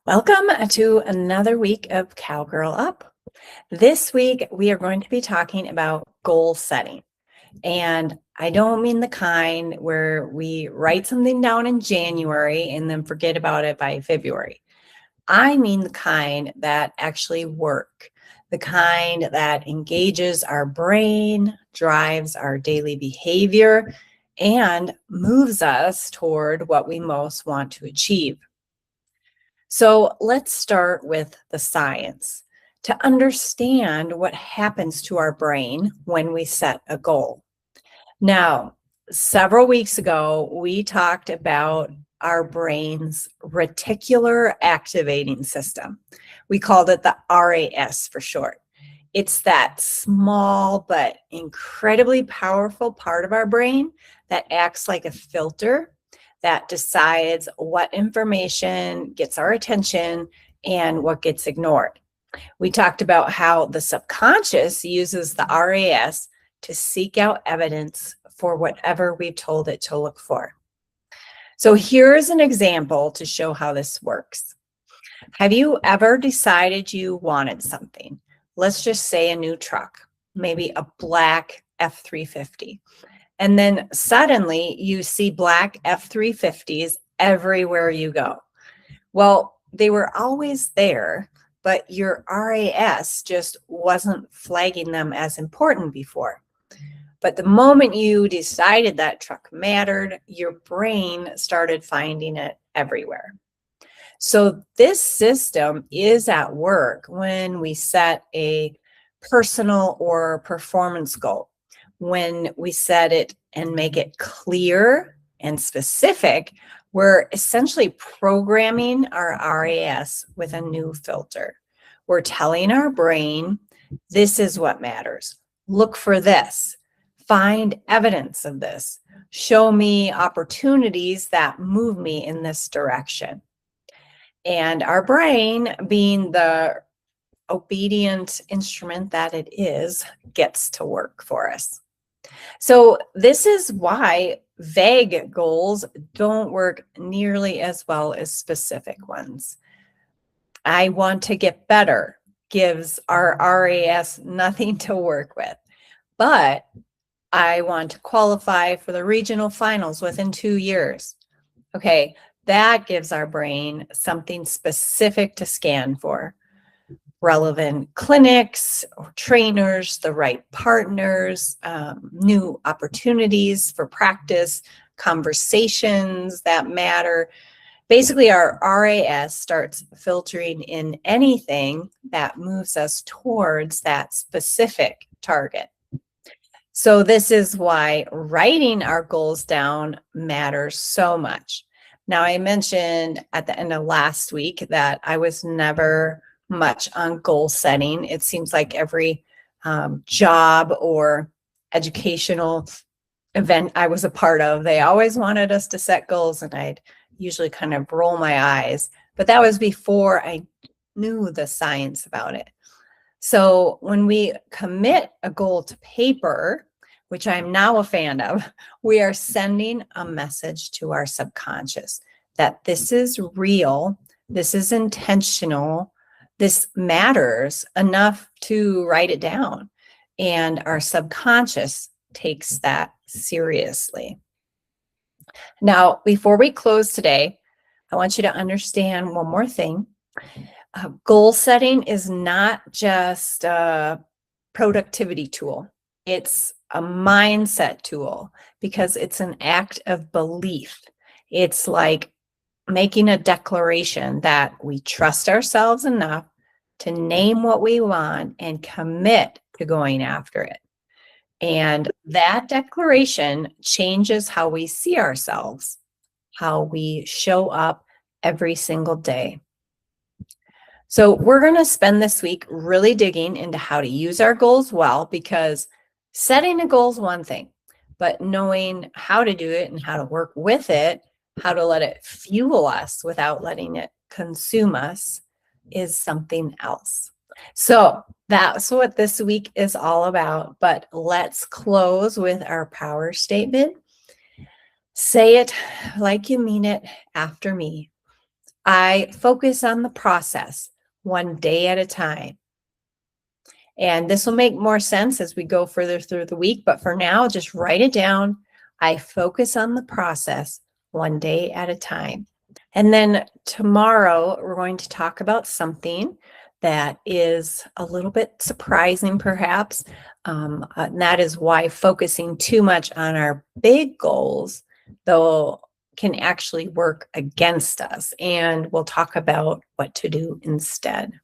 Welcome to another week of Cowgirl Up. This week, we are going to be talking about goal setting. And I don't mean the kind where we write something down in January and then forget about it by February. I mean the kind that actually work, the kind that engages our brain, drives our daily behavior, and moves us toward what we most want to achieve. So let's start with the science to understand what happens to our brain when we set a goal. Now, several weeks ago, we talked about our brain's reticular activating system. We called it the RAS for short. It's that small but incredibly powerful part of our brain that acts like a filter that decides what information gets our attention and what gets ignored. We talked about how the subconscious uses the RAS to seek out evidence for whatever we've told it to look for. So here's an example to show how this works. Have you ever decided you wanted something? Let's just say a new truck, maybe a black F-350. And then suddenly you see black F-350s everywhere you go. Well, they were always there, but your RAS just wasn't flagging them as important before. But the moment you decided that truck mattered, your brain started finding it everywhere. So this system is at work when we set a personal or performance goal. When we set it and make it clear and specific, we're essentially programming our RAS with a new filter. We're telling our brain, this is what matters. Look for this. Find evidence of this. Show me opportunities that move me in this direction. And our brain, being the obedient instrument that it is, gets to work for us. So this is why vague goals don't work nearly as well as specific ones. I want to get better gives our RAS nothing to work with, but I want to qualify for the regional finals within 2 years. Okay, that gives our brain something specific to scan for. Relevant clinics or trainers, the right partners, new opportunities for practice, conversations that matter. Basically, our RAS starts filtering in anything that moves us towards that specific target. So this is why writing our goals down matters so much. Now, I mentioned at the end of last week that I was never much on goal setting. It seems like every job or educational event I was a part of, they always wanted us to set goals, and I'd usually kind of roll my eyes. But that was before I knew the science about it. So when we commit a goal to paper, which I'm now a fan of, we are sending a message to our subconscious that this is real, this is intentional, this matters enough to write it down. And our subconscious takes that seriously. Now, before we close today, I want you to understand one more thing. Goal setting is not just a productivity tool. It's a mindset tool because it's an act of belief. It's like making a declaration that we trust ourselves enough to name what we want and commit to going after it. And that declaration changes how we see ourselves, how we show up every single day. So we're going to spend this week really digging into how to use our goals well, because setting a goal is one thing, but knowing how to do it and how to work with it, how to let it fuel us without letting it consume us, is something else. So that's what this week is all about. But let's close with our power statement. Say it like you mean it after me. I focus on the process one day at a time. And this will make more sense as we go further through the week. But for now, just write it down. I focus on the process one day at a time. And then tomorrow, we're going to talk about something that is a little bit surprising, perhaps. And that is why focusing too much on our big goals, though, can actually work against us. And we'll talk about what to do instead.